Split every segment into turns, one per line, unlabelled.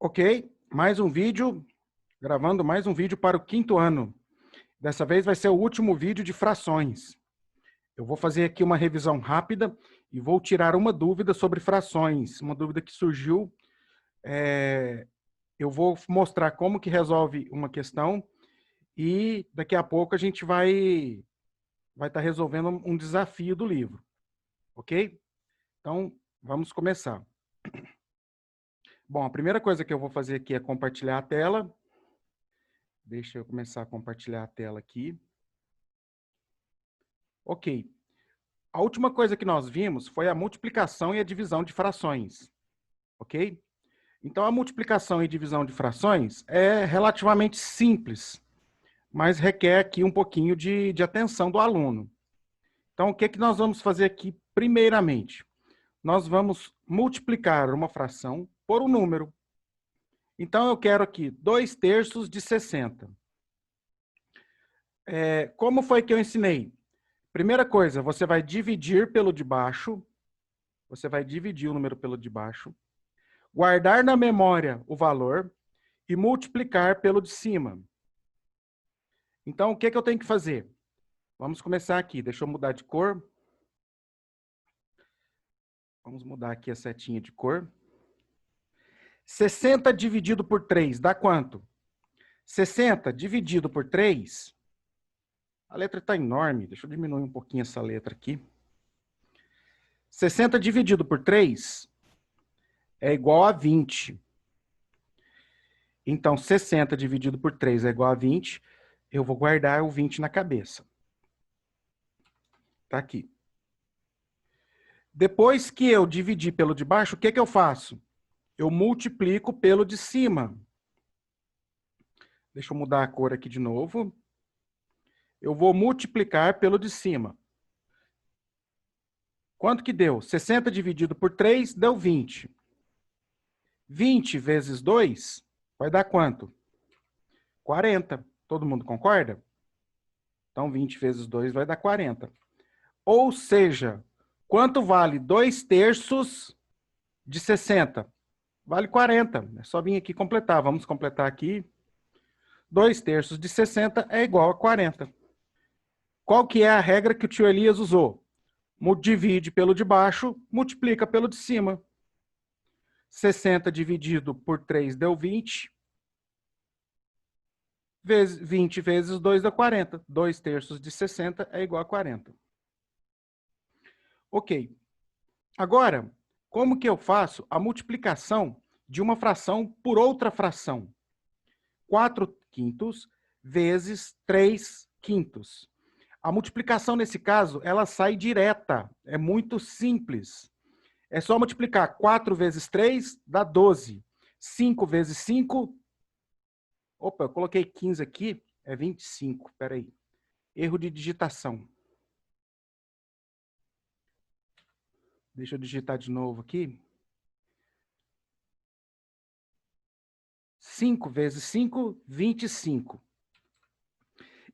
Ok, mais um vídeo, gravando mais um vídeo para o 5º ano. Dessa vez vai ser o último vídeo de frações. Eu vou fazer aqui uma revisão rápida e vou tirar uma dúvida sobre frações, uma dúvida que surgiu. Eu vou mostrar como que resolve uma questão e daqui a pouco a gente vai estar resolvendo um desafio do livro, ok? Então, vamos começar. Bom, a primeira coisa que eu vou fazer aqui é compartilhar a tela. Deixa eu começar a compartilhar a tela aqui. Ok. A última coisa que nós vimos foi a multiplicação e a divisão de frações. Ok? Então, a multiplicação e divisão de frações é relativamente simples, mas requer aqui um pouquinho de atenção do aluno. Então, o que que nós vamos fazer aqui primeiramente? Nós vamos multiplicar uma fração por um número. Então, eu quero aqui 2/3 de 60. Como foi que eu ensinei? Primeira coisa, você vai dividir pelo de baixo. Você vai dividir o número pelo de baixo. Guardar na memória o valor e multiplicar pelo de cima. Então, o que que eu tenho que fazer? Vamos começar aqui. Deixa eu mudar de cor. Vamos mudar aqui a setinha de cor. 60 dividido por 3 dá quanto? 60 dividido por 3. A letra está enorme. Deixa eu diminuir um pouquinho essa letra aqui. 60 dividido por 3 é igual a 20. Então, 60 dividido por 3 é igual a 20. Eu vou guardar o 20 na cabeça. Tá aqui. Depois que eu dividir pelo de baixo, o que que eu faço? Eu multiplico pelo de cima. Deixa eu mudar a cor aqui de novo. Eu vou multiplicar pelo de cima. Quanto que deu? 60 dividido por 3 deu 20. 20 vezes 2 vai dar quanto? 40. Todo mundo concorda? Então, 20 vezes 2 vai dar 40. Ou seja, quanto vale 2/3 de 60? Vale 40. É só vir aqui completar. Vamos completar aqui. 2/3 de 60 é igual a 40. Qual que é a regra que o tio Elias usou? Divide pelo de baixo, multiplica pelo de cima. 60 dividido por 3 deu 20. 20 vezes 2 dá 40. 2/3 de 60 é igual a 40. Ok. Agora, como que eu faço a multiplicação de uma fração por outra fração? 4/5 vezes 3/5. A multiplicação, nesse caso, ela sai direta. É muito simples. É só multiplicar 4 vezes 3, dá 12. 5 vezes 5... Opa, eu coloquei 15 aqui, é 25. Espera aí. Erro de digitação. Deixa eu digitar de novo aqui. 5 vezes 5, 25.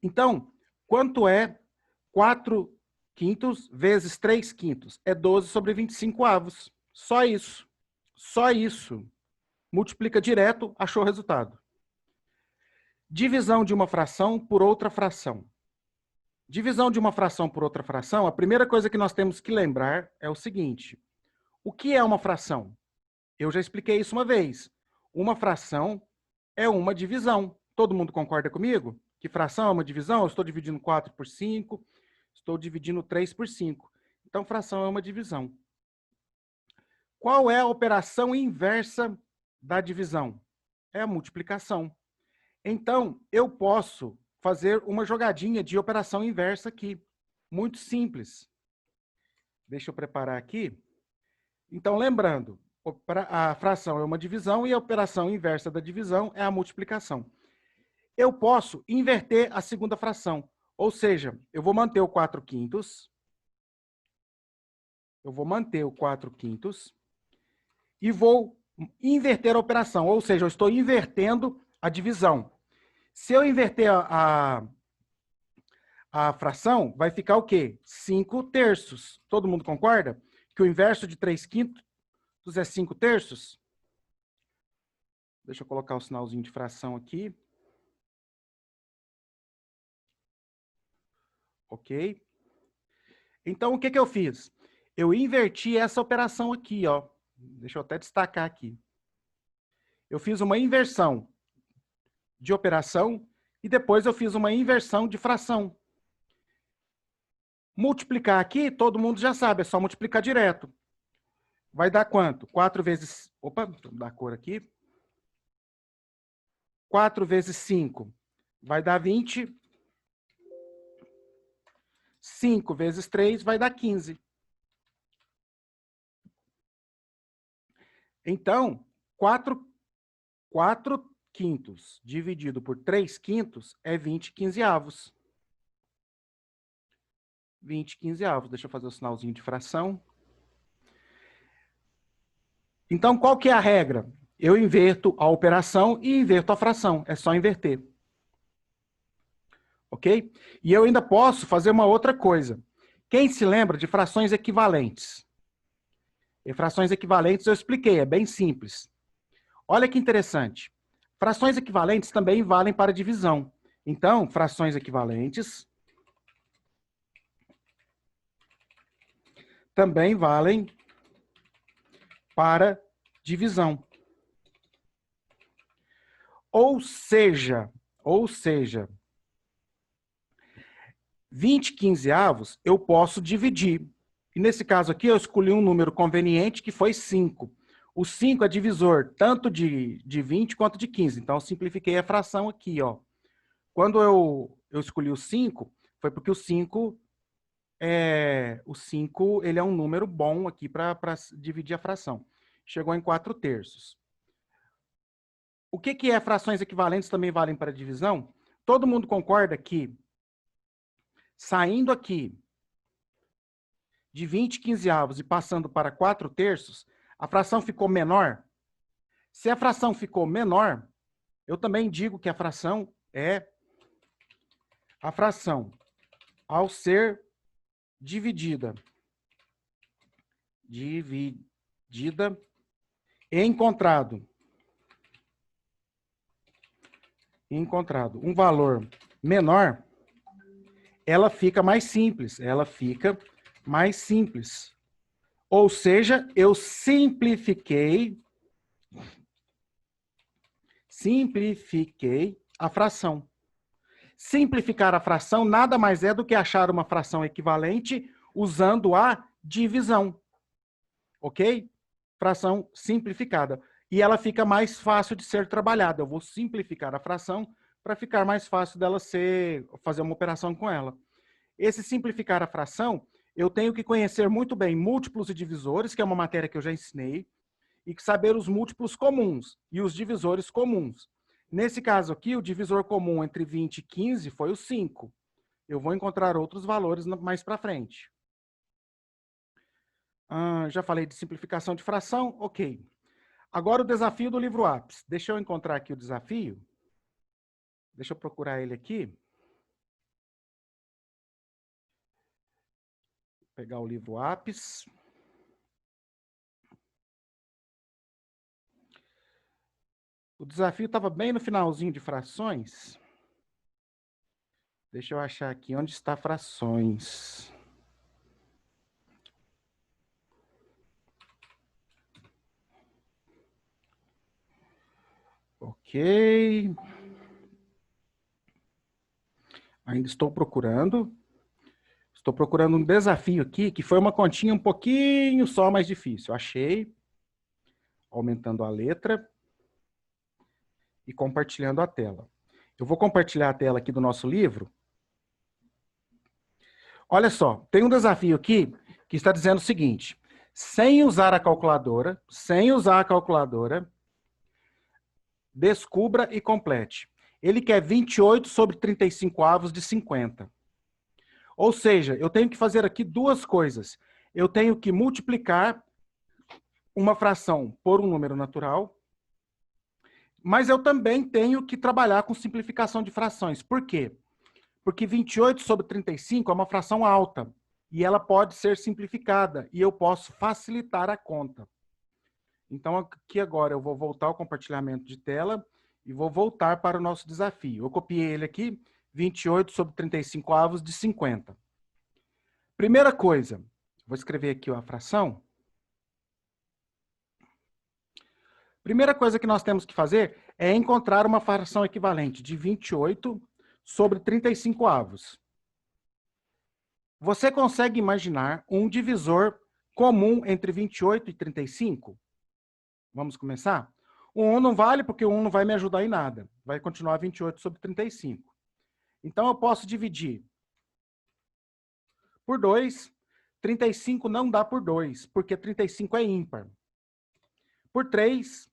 Então, quanto é 4/5 vezes 3/5? É 12 sobre 25 avos. Só isso. Só isso. Multiplica direto, achou o resultado. Divisão de uma fração por outra fração. Divisão de uma fração por outra fração, a primeira coisa que nós temos que lembrar é o seguinte. O que é uma fração? Eu já expliquei isso uma vez. Uma fração é uma divisão. Todo mundo concorda comigo? Que fração é uma divisão? Eu estou dividindo 4 por 5, estou dividindo 3 por 5. Então, fração é uma divisão. Qual é a operação inversa da divisão? É a multiplicação. Então, eu posso fazer uma jogadinha de operação inversa aqui. Muito simples. Deixa eu preparar aqui. Então, lembrando, a fração é uma divisão e a operação inversa da divisão é a multiplicação. Eu posso inverter a segunda fração. Ou seja, eu vou manter o 4/5. Eu vou manter o 4/5 e vou inverter a operação. Ou seja, eu estou invertendo a divisão. Se eu inverter a fração, vai ficar o quê? 5/3. Todo mundo concorda? Que o inverso de 3/5 é 5/3? Deixa eu colocar o sinalzinho de fração aqui. Ok? Então, o que que eu fiz? Eu inverti essa operação aqui, ó. Deixa eu até destacar aqui. Eu fiz uma inversão de operação e depois eu fiz uma inversão de fração. Multiplicar aqui, todo mundo já sabe, é só multiplicar direto. Vai dar quanto? 4 vezes... Opa, vou dar a cor aqui. 4 vezes 5 vai dar 20. 5 vezes 3 vai dar 15. Então, 4 quintos dividido por 3 quintos é 20 quinzeavos. 20 quinzeavos. Deixa eu fazer o sinalzinho de fração. Então, qual que é a regra? Eu inverto a operação e inverto a fração. É só inverter. Ok? E eu ainda posso fazer uma outra coisa. Quem se lembra de frações equivalentes? E frações equivalentes eu expliquei, é bem simples. Olha que interessante. Frações equivalentes também valem para divisão. Então, frações equivalentes também valem para divisão. Ou seja, 20 quinzeavos eu posso dividir. E nesse caso aqui eu escolhi um número conveniente que foi 5. O 5 é divisor tanto de 20 quanto de 15. Então eu simplifiquei a fração aqui, ó. Quando eu escolhi o 5, foi porque o 5 ele é um número bom aqui para dividir a fração. Chegou em 4/3. O que é frações equivalentes também valem para divisão? Todo mundo concorda que, saindo aqui de 20 quinzeavos e passando para 4/3, a fração ficou menor? Se a fração ficou menor, eu também digo que a fração é a fração ao ser dividida e encontrado um valor menor, ela fica mais simples. Ou seja, eu simplifiquei a fração. Simplificar a fração nada mais é do que achar uma fração equivalente usando a divisão. Ok? Fração simplificada. E ela fica mais fácil de ser trabalhada. Eu vou simplificar a fração para ficar mais fácil dela fazer uma operação com ela. Esse simplificar a fração, eu tenho que conhecer muito bem múltiplos e divisores, que é uma matéria que eu já ensinei, e saber os múltiplos comuns e os divisores comuns. Nesse caso aqui, o divisor comum entre 20 e 15 foi o 5. Eu vou encontrar outros valores mais para frente. Já falei de simplificação de fração? Ok. Agora o desafio do livro Apps. Deixa eu encontrar aqui o desafio. Deixa eu procurar ele aqui. Vou pegar o livro Apps. O desafio estava bem no finalzinho de frações. Deixa eu achar aqui onde está frações. Ok. Ainda estou procurando. Estou procurando um desafio aqui, que foi uma continha um pouquinho só mais difícil. Achei. Aumentando a letra. E compartilhando a tela. Eu vou compartilhar a tela aqui do nosso livro. Olha só, tem um desafio aqui que está dizendo o seguinte: sem usar a calculadora, descubra e complete. Ele quer 28 sobre 35 avos de 50. Ou seja, eu tenho que fazer aqui duas coisas. Eu tenho que multiplicar uma fração por um número natural, mas eu também tenho que trabalhar com simplificação de frações. Por quê? Porque 28 sobre 35 é uma fração alta e ela pode ser simplificada e eu posso facilitar a conta. Então, aqui agora eu vou voltar ao compartilhamento de tela e vou voltar para o nosso desafio. Eu copiei ele aqui, 28 sobre 35 avos de 50. Primeira coisa, vou escrever aqui a fração. Primeira coisa que nós temos que fazer é encontrar uma fração equivalente de 28 sobre 35 avos. Você consegue imaginar um divisor comum entre 28 e 35? Vamos começar? O 1 não vale porque o 1 não vai me ajudar em nada. Vai continuar 28 sobre 35. Então, eu posso dividir por 2. 35 não dá por 2, porque 35 é ímpar. Por 3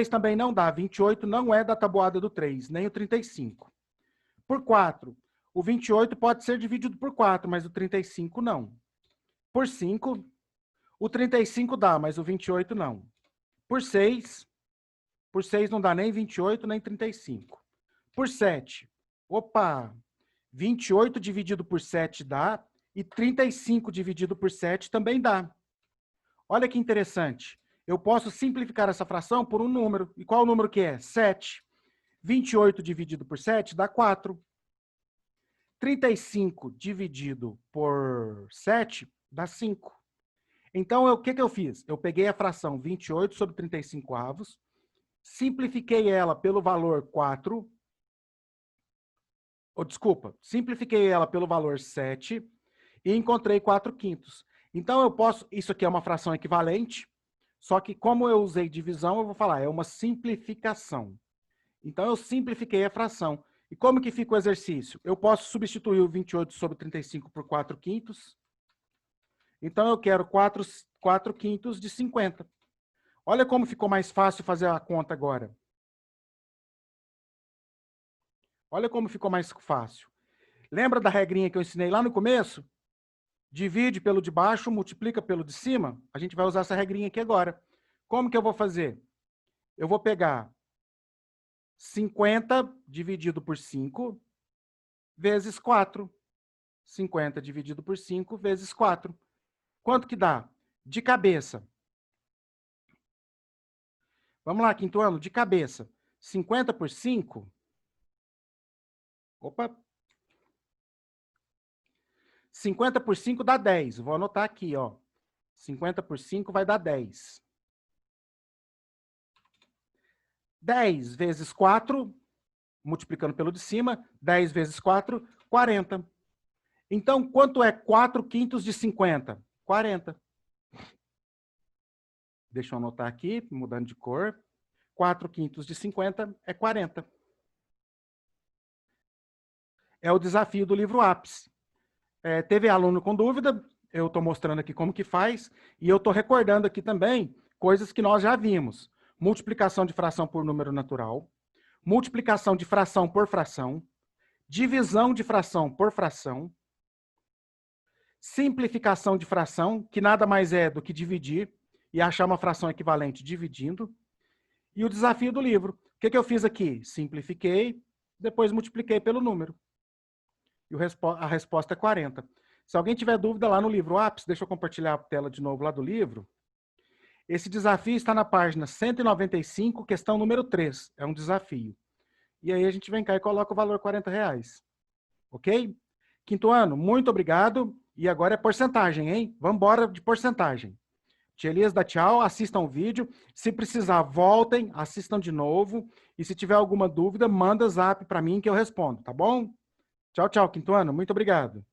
também não dá. 28 não é da tabuada do 3, nem o 35. Por 4, o 28 pode ser dividido por 4, mas o 35 não. Por 5, o 35 dá, mas o 28 não. Por 6 não dá nem 28, nem 35. Por 7, opa, 28 dividido por 7 dá, e 35 dividido por 7 também dá. Olha que interessante. Eu posso simplificar essa fração por um número. E qual o número que é? 7. 28 dividido por 7 dá 4. 35 dividido por 7 dá 5. Então, o que eu fiz? Eu peguei a fração 28 sobre 35 avos, simplifiquei ela pelo valor 4, simplifiquei ela pelo valor 7 e encontrei 4/5. Então, eu posso, isso aqui é uma fração equivalente, só que como eu usei divisão, eu vou falar, é uma simplificação. Então, eu simplifiquei a fração. E como que fica o exercício? Eu posso substituir o 28 sobre 35 por 4/5. Então, eu quero 4/5 de 50. Olha como ficou mais fácil fazer a conta agora. Olha como ficou mais fácil. Lembra da regrinha que eu ensinei lá no começo? Divide pelo de baixo, multiplica pelo de cima. A gente vai usar essa regrinha aqui agora. Como que eu vou fazer? Eu vou pegar 50 dividido por 5 vezes 4. 50 dividido por 5 vezes 4. Quanto que dá? De cabeça. Vamos lá, quinto ano, de cabeça. 50 por 5. Opa. 50 por 5 dá 10. Vou anotar aqui, ó. 50 por 5 vai dar 10. 10 vezes 4, multiplicando pelo de cima, 10 vezes 4, 40. Então, quanto é 4/5 de 50? 40. Deixa eu anotar aqui, mudando de cor. 4/5 de 50 é 40. É o desafio do livro Ápice. Teve aluno com dúvida, eu estou mostrando aqui como que faz, e eu estou recordando aqui também coisas que nós já vimos. Multiplicação de fração por número natural, multiplicação de fração por fração, divisão de fração por fração, simplificação de fração, que nada mais é do que dividir e achar uma fração equivalente dividindo, e o desafio do livro. O que eu fiz aqui? Simplifiquei, depois multipliquei pelo número. E a resposta é 40. Se alguém tiver dúvida lá no livro Ápice, deixa eu compartilhar a tela de novo lá do livro. Esse desafio está na página 195, questão número 3. É um desafio. E aí a gente vem cá e coloca o valor R$40. Ok? Quinto ano, muito obrigado. E agora é porcentagem, hein? Vamos embora de porcentagem. Tia Elias dá tchau, assistam o vídeo. Se precisar, voltem, assistam de novo. E se tiver alguma dúvida, manda zap para mim que eu respondo, tá bom? Tchau, tchau, quinto ano. Muito obrigado.